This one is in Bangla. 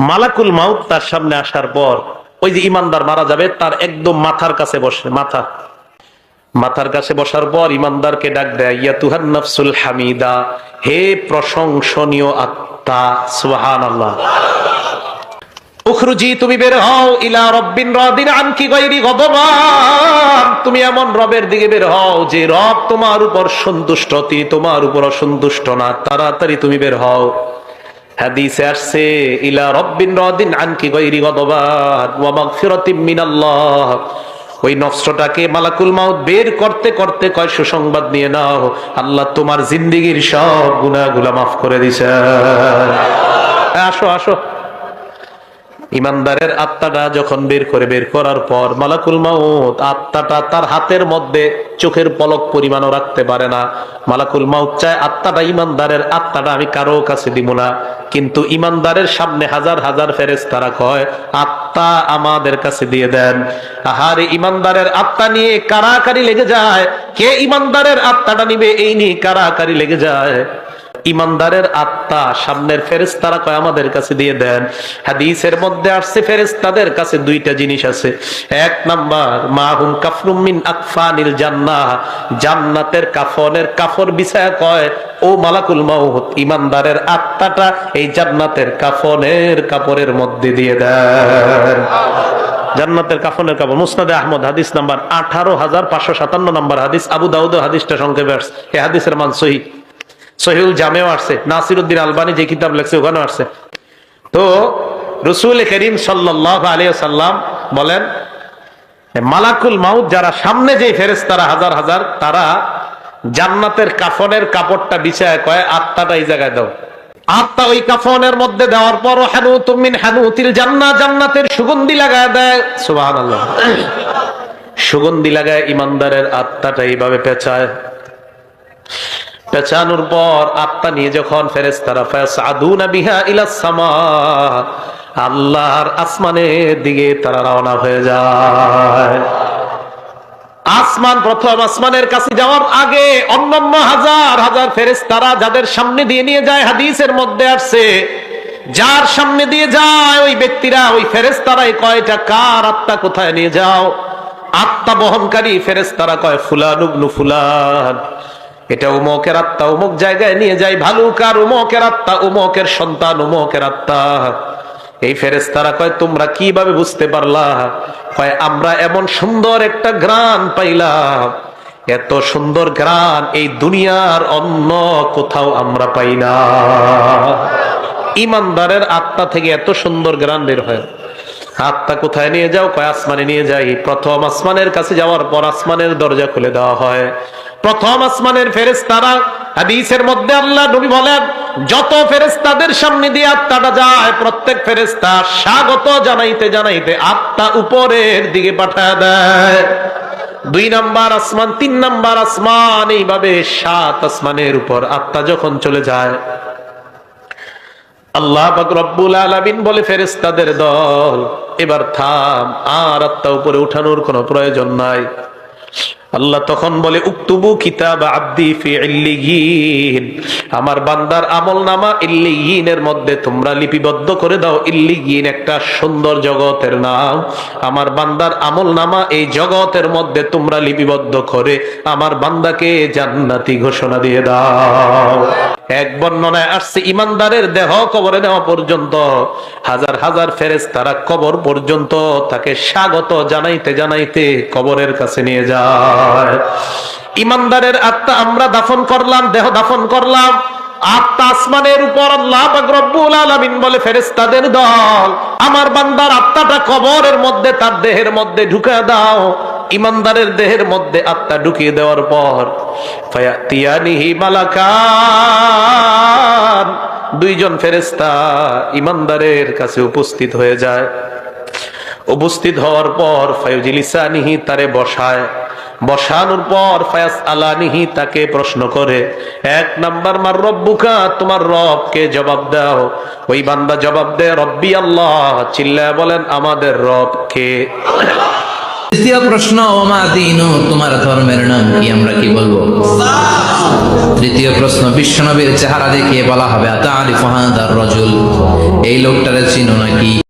মালাকুল মাউত তার সামনে আসার পর ওই যে ইমানদার মারা যাবে তার একদম মাথার কাছে বসে, মাথার কাছে বসার পর ইমানদারকে ডাক দেয়, ইয়া তুহান নাফসুল হামিদা, হে প্রশংসনীয় আত্মা, সুবহানাল্লাহ। উখরুজি, তুমি বের হও, ইলা রব্বিন রাদিন আনকি গায়রি গদবান, তুমি এমন রবের দিকে বের হও যে রব তোমার উপর সন্তুষ্ট, তিনি তোমার উপর অসন্তুষ্ট না, তাড়াতাড়ি তুমি বের হও। হাদিসে আসছে, ইলা রব্বিন রাদিন আনকি গায়রি গদবান ওয়া মাগফিরাতিম মিনাল্লাহ। ওই নফসটাকে মালাকুল মাউত বের করতে করতে কয়, সুসংবাদ নিয়ে নাও, আল্লাহ তোমার জিন্দেগীর সব গুনাহগুলো মাফ করে দিয়েছে। আসো আসো। ইমানদারের আত্মাটা যখন বের করার পর মালাকুল মাউত আত্মাটা তার হাতের মধ্যে চোখের পলক পরিমাণও রাখতে পারে না। মালাকুল মাউত চায় আত্মাটা, ইমানদারের আত্মাটা আমি কারো কাছে দিব না, কিন্তু ইমানদারের সামনে হাজার হাজার ফেরেশতারা কয়, আত্মা আমাদের কাছে দিয়ে দেন। আহারে, ইমানদারের আত্মা নিয়ে কারাকারি লেগে যায়, কে ইমানদারের আত্মাটা নিবে এই নিয়ে কারাকারি লেগে যায়। ইমানদারের আত্মা সামনের ফেরেশতারা কয়, আমাদের কাছে দিয়ে দেন। হাদিসের মধ্যে আসছে ফেরেশতাদের কাছে দুইটা জিনিস আছে। এক নাম্বার, মাহুম কাফরুম মিন আকফানিল জান্নাহ, জান্নাতের কাফনের কাপড় বিছায়া কয়, ও মালাকুল মাউত, ইমানদারের আত্মাটা এই জান্নাতের কাফনের কাপড়ের মধ্যে দিয়ে দেন। জান্নাতের কাফনের কাপড়, মুসনাদে আহমদ, হাদিস নাম্বার 18,557 নম্বর হাদিস। আবু দাউদ হাদিসটা সংক্ষেপে আসছে। এই হাদিসের মান সহিহ, সহিহুল জামেও আসছে, নাসিরউদ্দিন আলবানী যে কিতাব লেখছে ওখানেও আসছে। তো রাসূল করিম সাল্লাল্লাহু আলাইহি ওয়াসাল্লাম বলেন, মালাকুল মাউত যারা সামনে যে ফেরেশতারা হাজার হাজার, তারা জান্নাতের কাফনের কাপড়টা বিছায় কয়, আত্মাটা এই জায়গায় দাও। আত্মা ওই কাফনের মধ্যে দেওয়ার পর হানুতুম মিন হানুতিল জান্নাহ, জান্নাতের সুগন্ধি লাগায় দেয়। সুবহানাল্লাহ। সুগন্ধি লাগায় ইমানদারের আত্মাটা এইভাবে পেঁচায়। পেঁচানোর পর আত্মা নিয়ে যখন ফেরেশতারা ফায়াসআদুনা বিহা ইলাস সামা, আল্লাহর আসমানের দিকে তারা রওনা হয়ে যায়। আসমান, প্রথম আসমানের কাছে যাওয়ার আগে অন্যান্য হাজার হাজার ফেরেশতারা যাদের সামনে দিয়ে নিয়ে যায়, হাদিসের মধ্যে আসছে, যার সামনে দিয়ে যায় ওই ব্যক্তিরা, ওই ফেরেশতারাই কয়টা কার আত্মা কোথায় নিয়ে যাও। আত্মা বহনকারী ফেরেশতারা কয়, ফুলান ইবনু ফুলান, এটা উমকের আত্মা, উমক জায়গায় নিয়ে যায়। ভালুকার উমকের আত্মা, উমকের সন্তান, উমকের আত্মা। এই ফেরেশতারা কয়, তোমরা কিভাবে বুঝতে পারলা? কয়, আমরা এমন সুন্দর একটা ঘ্রাণ পাইলাম, এত সুন্দর ঘ্রাণ এই দুনিয়ার অন্য কোথাও আমরা পাই না। ইমানদারের আত্মা থেকে এত সুন্দর ঘ্রাণ বের হয়। আত্মা কোথায় নিয়ে যাও? কয়, আসমানে নিয়ে যাই। প্রথম আসমানের কাছে যাওয়ার পর আসমানের দরজা খুলে দেওয়া হয়। প্রথম আসমানের ফেরেশতারা, হাদিসের মধ্যে আল্লাহ নবী বলেন, যত ফেরেশতাদের সামনে দিয়ে আত্মাটা যায়, প্রত্যেক ফেরেশতা স্বাগত জানাইতে জানাইতে আত্মা উপরের দিকে পাঠায় দেয়। 2 নাম্বার আসমান, 3 নাম্বার আসমান, এইভাবে 7 আসমানের উপর আত্মা যখন চলে যায়, আল্লাহ পাক রব্বুল আলামিন বলে, ফেরেশতাদের দল, এবার থাম, আর আত্মা উপরে উঠানোর কোনো প্রয়োজন নাই। আল্লাহ তখন বলে, উকতুবু কিতাব আব্দি ফি ইল্লিয়িন, আমার বান্দার আমলনামা ইল্লিয়িনের মধ্যে তোমরা লিপিবদ্ধ করে দাও। ইল্লিয়িন একটা সুন্দর জগতের নাম। আমার বান্দার আমলনামা এই জগতের মধ্যে তোমরা লিপিবদ্ধ করে আমার বান্দাকে জান্নাতি ঘোষণা দিয়ে দাও। এক বর্ণনায় আসছে, ইমানদারের দেহ কবরে নেওয়া পর্যন্ত হাজার হাজার ফেরেশতারা কবর পর্যন্ত তাকে স্বাগত জানাইতে জানাইতে কবরের কাছে নিয়ে যায়। ইমানদারের আত্মা আমরা দাফন করলাম, দেহ দাফন করলাম, আত্মা আসমানের উপর। আল্লাহ পাক রব্বুল আলামিন বলে, ফেরেশতাদের দল, আমার বান্দার আত্মাটা কবরের মধ্যে, তার দেহের মধ্যে ঢুকিয়ে দাও। ইমানদারের দেহের মধ্যে আত্মা ঢুকিয়ে দেওয়ার পর ফায়াতিয়ানিহি মালাকান, 2 জন ফেরেশতা ইমানদারের কাছে উপস্থিত হয়ে যায়। উপস্থিত হওয়ার পর ফায়ুজিলিসানিহি, তারে বসায়। বসানোর পর ফায়াস আলানিহি, তাকে প্রশ্ন করে। 1 নাম্বার, মার রব্বুকা, তোমার রবকে জবাব দাও। ওই বান্দা জবাব দেয়, রব্বি আল্লাহ। চিল্লায় বলেন, আমাদের রব কে? তৃতীয় প্রশ্ন, ওমা দীনু, তোমার ধর্মের নাম কি? আমরা কি বলবো? তৃতীয় প্রশ্ন, বিশ্বনবীর চেহারা দেখিয়ে বলা হবে আতারিফু হাযার রাজুল, এই লোকটারে চিনো নাকি?